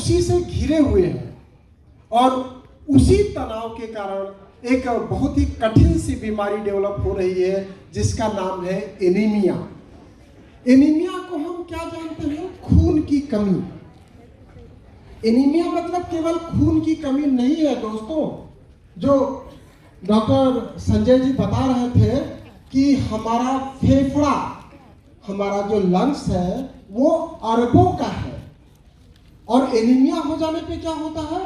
उसी से घिरे हुए हैं और उसी तनाव के कारण एक बहुत ही कठिन सी बीमारी डेवलप हो रही है जिसका नाम है एनीमिया। एनीमिया को हम क्या जानते हैं? खून की कमी। एनीमिया मतलब केवल खून की कमी नहीं है दोस्तों। जो डॉक्टर संजय जी बता रहे थे कि हमारा फेफड़ा, हमारा जो लंग्स है वो अरबों का है और एनीमिया हो जाने पे क्या होता है?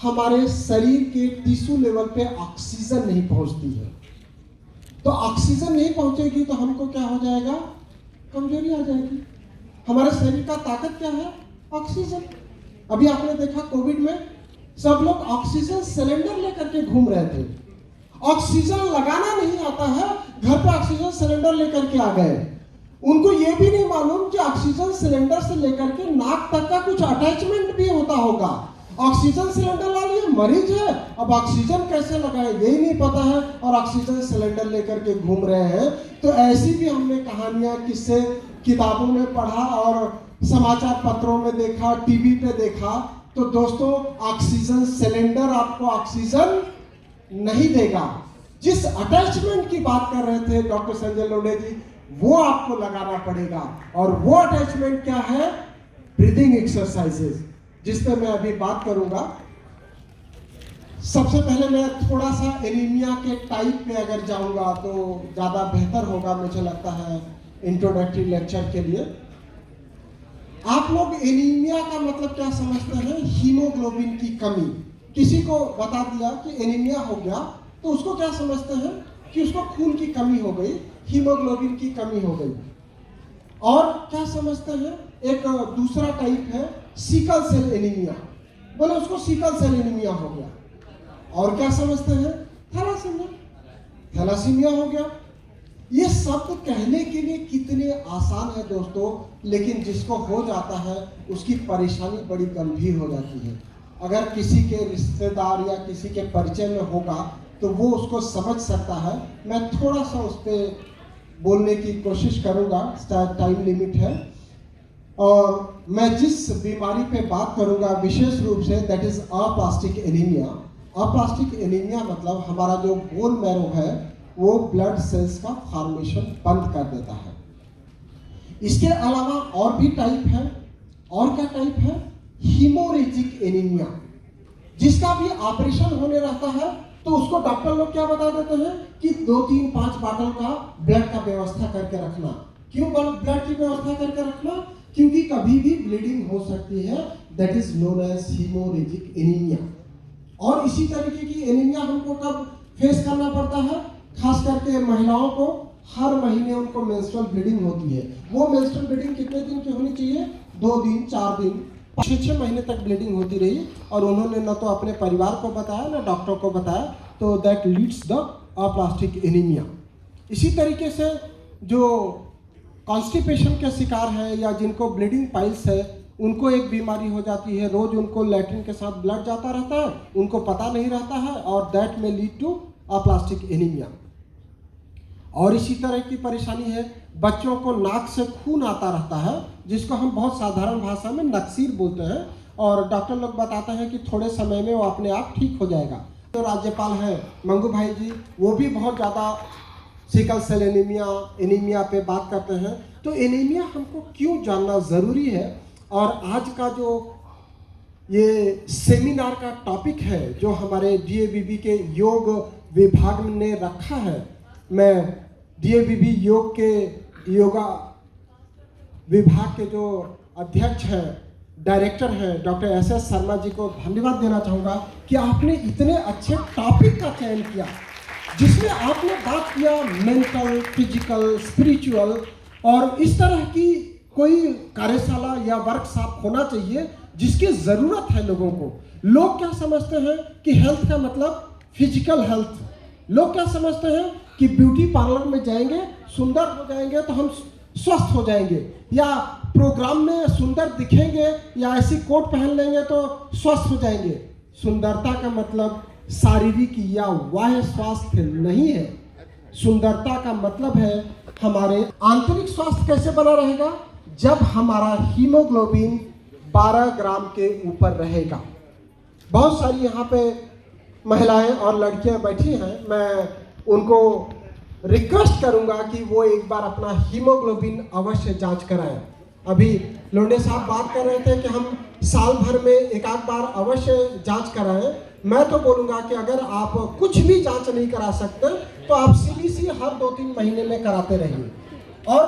हमारे शरीर के टिश्यू लेवल पे ऑक्सीजन नहीं पहुंचती है। तो ऑक्सीजन नहीं पहुंचेगी तो हमको क्या हो जाएगा? कमजोरी आ जाएगी। हमारे शरीर का ताकत क्या है? ऑक्सीजन। अभी आपने देखा कोविड में सब लोग ऑक्सीजन सिलेंडर लेकर के घूम रहे थे। ऑक्सीजन लगाना नहीं आता है, घर पे ऑक्सीजन सिलेंडर लेकर के आ गए। उनको ये भी नहीं मालूम कि ऑक्सीजन सिलेंडर से लेकर के नाक तक का कुछ अटैचमेंट भी होता होगा। ऑक्सीजन सिलेंडर वाली मरीज है, अब ऑक्सीजन कैसे लगाए यही नहीं पता है और ऑक्सीजन सिलेंडर लेकर के घूम रहे हैं। तो ऐसी भी हमने कहानियां किससे किताबों में पढ़ा और समाचार पत्रों में देखा, टीवी पे देखा। तो दोस्तों, ऑक्सीजन सिलेंडर आपको ऑक्सीजन नहीं देगा। जिस अटैचमेंट की बात कर रहे थे डॉक्टर संजय लोढ़े जी, वो आपको लगाना पड़ेगा। और वो अटैचमेंट क्या है? ब्रीदिंग एक्सरसाइजेस, जिस पे मैं अभी बात करूंगा। सबसे पहले मैं थोड़ा सा एनीमिया के टाइप पे अगर जाऊंगा तो ज्यादा बेहतर होगा, मुझे लगता है, इंट्रोडक्टरी लेक्चर के लिए। आप लोग एनीमिया का मतलब क्या समझते हैं? हीमोग्लोबिन की कमी। किसी को बता दिया कि एनीमिया हो गया तो उसको क्या समझते हैं? कि उसको खून की कमी हो गई, हीमोग्लोबिन की कमी हो गई। और क्या समझते हैं? एक दूसरा टाइप है सिकल सेल एनीमिया, बोले उसको सिकल सेल एनीमिया हो गया। और क्या समझते हैं? थैलासीमिया, थैलासीमिया हो गया। ये शब्द कहने के लिए कितने आसान है दोस्तों, लेकिन जिसको हो जाता है उसकी परेशानी बड़ी गंभीर हो जाती है। अगर किसी के रिश्तेदार या किसी के परिचय में होगा तो वो उसको समझ सकता है। मैं थोड़ा सा उस पर बोलने की कोशिश करूंगा, टाइम लिमिट है। और मैं जिस बीमारी पे बात करूंगा विशेष रूप से, that is aplastic anaemia. Aplastic anaemia मतलब हमारा जो बोन मैरो है वो ब्लड सेल्स का फॉर्मेशन बंद कर देता है। इसके अलावा और भी टाइप है। और क्या टाइप है? हीमोरेजिक एनीमिया, जिसका भी ऑपरेशन होने रहता है तो उसको डॉक्टर लोग क्या बता देते हैं कि 2, 3, 5 बॉटल का ब्लड का व्यवस्था करके रखना। क्यों ब्लड की व्यवस्था करके रखना? क्योंकि कभी भी ब्लीडिंग हो सकती है। That is known as haemorrhagic anaemia. और इसी तरीके की एनीमिया हमको कब फेस करना पड़ता है? खास करके महिलाओं को हर महीने उनको मेंस्ट्रुअल ब्लीडिंग होती है। वो मेंस्ट्रुअल ब्लीडिंग कितने दिन की होनी चाहिए? 2 दिन, 4 दिन, 6 महीने तक ब्लीडिंग होती रही और उन्होंने न तो अपने परिवार को बताया न डॉक्टर को बताया, तो that leads the aplastic anaemia. इसी तरीके से जो कॉन्स्टिपेशन के शिकार है या जिनको ब्लीडिंग पाइल्स है, उनको एक बीमारी हो जाती है। रोज उनको लैट्रिन के साथ ब्लड जाता रहता है, उनको पता नहीं रहता है और दैट में लीड टू अप्लास्टिक एनीमिया। और इसी तरह की परेशानी है, बच्चों को नाक से खून आता रहता है, जिसको हम बहुत साधारण भाषा में नक्सीर बोलते हैं। और डॉक्टर लोग बताते हैं कि थोड़े समय में वो अपने आप ठीक हो जाएगा। तो राज्यपाल हैं मंगू भाई जी, वो भी बहुत ज़्यादा सिकल सेल एनीमिया पे बात करते हैं। तो एनीमिया हमको क्यों जानना ज़रूरी है? और आज का जो ये सेमिनार का टॉपिक है जो हमारे डीएवीबी के योग विभाग ने रखा है, मैं डीएवीबी योग के योगा विभाग के जो अध्यक्ष हैं, डायरेक्टर हैं, डॉक्टर एस.एस. शर्मा जी को धन्यवाद देना चाहूँगा कि आपने इतने अच्छे टॉपिक का चयन किया, जिसमें आपने बात किया मेंटल, फिजिकल, स्पिरिचुअल। और इस तरह की कोई कार्यशाला या वर्कशॉप होना चाहिए जिसकी ज़रूरत है लोगों को। लोग क्या समझते हैं कि हेल्थ का मतलब फिजिकल हेल्थ। लोग क्या समझते हैं कि ब्यूटी पार्लर में जाएंगे, सुंदर हो जाएंगे तो हम स्वस्थ हो जाएंगे, या प्रोग्राम में सुंदर दिखेंगे या ऐसी कोट पहन लेंगे तो स्वस्थ हो जाएंगे। सुंदरता का मतलब शारीरिक या बाह्य स्वास्थ्य नहीं है। सुंदरता का मतलब है हमारे आंतरिक स्वास्थ्य कैसे बना रहेगा? जब हमारा हीमोग्लोबिन 12 ग्राम के ऊपर रहेगा। बहुत सारी यहाँ पे महिलाएं और लड़कियां बैठी हैं, मैं उनको रिक्वेस्ट करूंगा कि वो एक बार अपना हीमोग्लोबिन अवश्य जांच कराएं। अभी लोंडे साहब बात कर रहे थे कि हम साल भर में एक आध बार अवश्य जांच कराएं। मैं तो बोलूँगा कि अगर आप कुछ भी जांच नहीं करा सकते तो आप CBC हर 2-3 महीने में कराते रहिए। और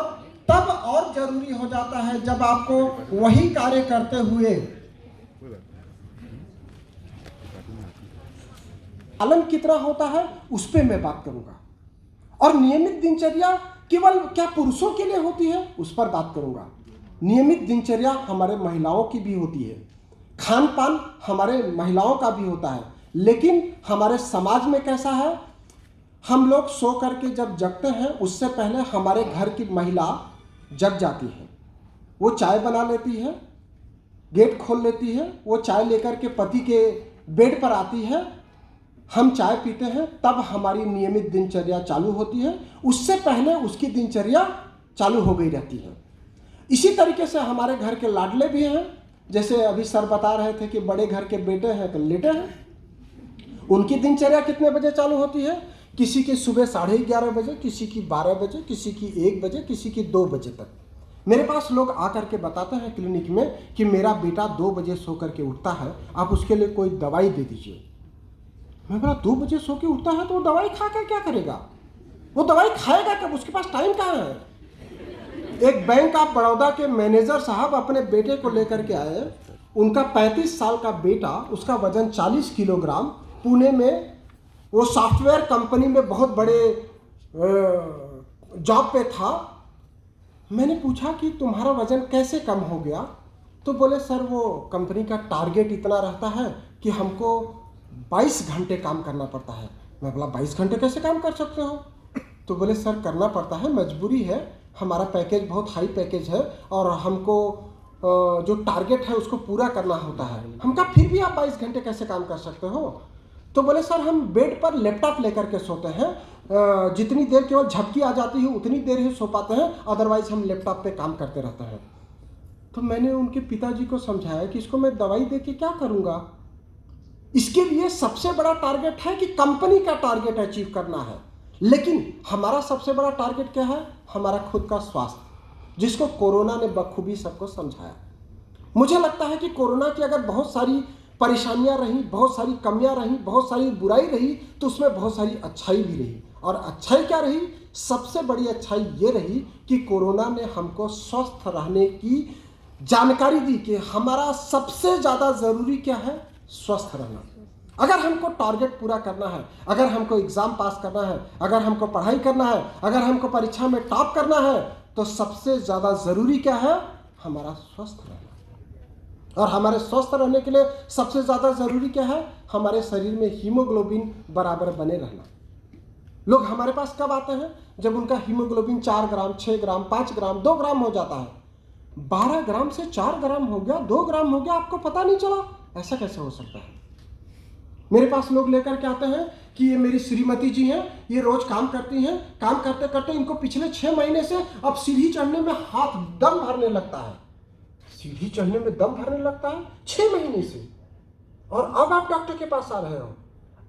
तब और जरूरी हो जाता है जब आपको वही कार्य करते हुए पालन कितना होता है उस पर मैं बात करूंगा। और नियमित दिनचर्या केवल क्या पुरुषों के लिए होती है उस पर बात करूंगा। नियमित दिनचर्या हमारे महिलाओं की भी होती है, खान पान हमारे महिलाओं का भी होता है। लेकिन हमारे समाज में कैसा है, हम लोग सो करके जब जगते हैं उससे पहले हमारे घर की महिला जग जाती है। वो चाय बना लेती है, गेट खोल लेती है, वो चाय लेकर के पति के बेड पर आती है, हम चाय पीते हैं, तब हमारी नियमित दिनचर्या चालू होती है। उससे पहले उसकी दिनचर्या चालू हो गई रहती है। इसी तरीके से हमारे घर के लाडले भी हैं, जैसे अभी सर बता रहे थे कि बड़े घर के बेटे हैं तो लेटे हैं, उनकी दिनचर्या कितने बजे चालू होती है? किसी की सुबह 11:30 बजे, किसी की 12 बजे, किसी की 1 बजे, किसी की 2 बजे तक। मेरे पास लोग आकर के बताते हैं क्लिनिक में कि मेरा बेटा 2 बजे सो करके उठता है, आप उसके लिए कोई दवाई दे दीजिए। मैं बोला 2 बजे सो के उठता है तो वो दवाई खा कर क्या करेगा? वो दवाई खाएगा कब? उसके पास टाइम कहाँ है? एक बैंक ऑफ बड़ौदा के मैनेजर साहब अपने बेटे को लेकर के आए। उनका 35 साल का बेटा, उसका वजन 40 किलोग्राम, पुणे में वो सॉफ्टवेयर कंपनी में बहुत बड़े जॉब पे था। मैंने पूछा कि तुम्हारा वजन कैसे कम हो गया? तो बोले सर वो कंपनी का टारगेट इतना रहता है कि हमको 22 घंटे काम करना पड़ता है। मैं बोला 22 घंटे कैसे काम कर सकते हो? तो बोले सर करना पड़ता है, मजबूरी है, हमारा पैकेज बहुत हाई पैकेज है और हमको जो टारगेट है उसको पूरा करना होता है। हम कहा फिर भी आप 22 घंटे कैसे काम कर सकते हो? तो बोले सर हम बेड पर लैपटॉप लेकर के सोते हैं, जितनी देर केवल झपकी आ जाती है उतनी देर ही सो पाते हैं, अदरवाइज हम लैपटॉप पे काम करते रहते हैं। तो मैंने उनके पिताजी को समझाया कि इसको मैं दवाई दे के क्या करूँगा? इसके लिए सबसे बड़ा टारगेट है कि कंपनी का टारगेट अचीव करना है, लेकिन हमारा सबसे बड़ा टारगेट क्या है? हमारा खुद का स्वास्थ्य, जिसको कोरोना ने बखूबी सबको समझाया। मुझे लगता है कि कोरोना की अगर बहुत सारी परेशानियां रही, बहुत सारी कमियां रही, बहुत सारी बुराई रही, तो उसमें बहुत सारी अच्छाई भी रही। और अच्छाई क्या रही? सबसे बड़ी अच्छाई ये रही कि कोरोना ने हमको स्वस्थ रहने की जानकारी दी कि हमारा सबसे ज़्यादा ज़रूरी क्या है? स्वस्थ रहना। अगर हमको टारगेट पूरा करना है, अगर हमको एग्ज़ाम पास करना है, अगर हमको पढ़ाई करना है, अगर हमको परीक्षा में टॉप करना है, तो सबसे ज़्यादा ज़रूरी क्या है? हमारा स्वस्थ रहना। और हमारे स्वस्थ रहने के लिए सबसे ज़्यादा ज़रूरी क्या है? हमारे शरीर में हीमोग्लोबिन बराबर बने रहना। लोग हमारे पास कब आते हैं? जब उनका हीमोग्लोबिन 4 ग्राम, 6 ग्राम, 5 ग्राम, 2 ग्राम हो जाता है। 12 ग्राम से 4 ग्राम हो गया, 2 ग्राम हो गया, आपको पता नहीं चला? ऐसा कैसे हो सकता है? मेरे पास लोग लेकर के आते हैं कि ये मेरी श्रीमती जी हैं, ये रोज काम करती हैं, काम करते करते इनको पिछले 6 महीने से अब सीढ़ी चढ़ने में हाथ दम भरने लगता है। सीढ़ी चढ़ने में दम भरने लगता है 6 महीने से, और अब आप डॉक्टर के पास आ रहे हो।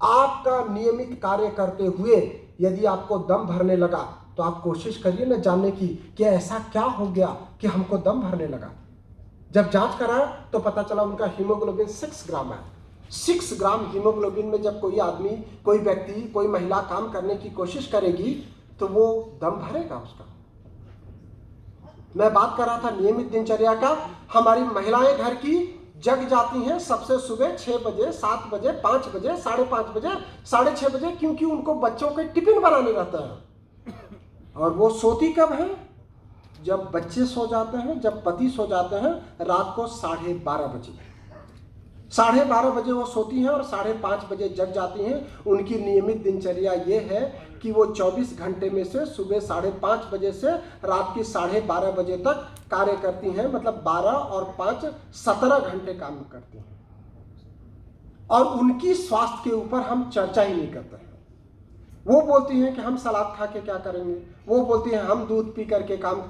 आपका नियमित कार्य करते हुए यदि आपको दम भरने लगा तो आप कोशिश करिए ना जानने की कि ऐसा क्या हो गया कि हमको दम भरने लगा। जब जांच कराया तो पता चला उनका हीमोग्लोबिन 6 ग्राम है। 6 ग्राम हीमोग्लोबिन में जब कोई आदमी, कोई व्यक्ति, कोई महिला काम करने की कोशिश करेगी तो वो दम भरेगा उसका। मैं बात कर रहा था नियमित दिनचर्या का। हमारी महिलाएं घर की जग जाती हैं सबसे सुबह 6 बजे, 7 बजे, 5 बजे, 5:30 बजे, 6:30 बजे, क्योंकि उनको बच्चों के टिफिन बनाने रहता है। और वो सोती कब है? जब बच्चे सो जाते हैं, जब पति सो जाते हैं, रात को 12:30 बजे। 12:30 बजे वो सोती हैं और 5:30 बजे जग जाती हैं। उनकी नियमित दिनचर्या ये है कि वो 24 घंटे में से सुबह 5:30 बजे से रात की 12:30 बजे तक कार्य करती हैं। मतलब 12 और 5 17 घंटे काम करती हैं। और उनकी स्वास्थ्य के ऊपर हम चर्चा ही नहीं करते हैं। वो बोलती हैं कि हम सलाद खा के क्या करेंगे, वो बोलती हैं हम दूध पी करके काम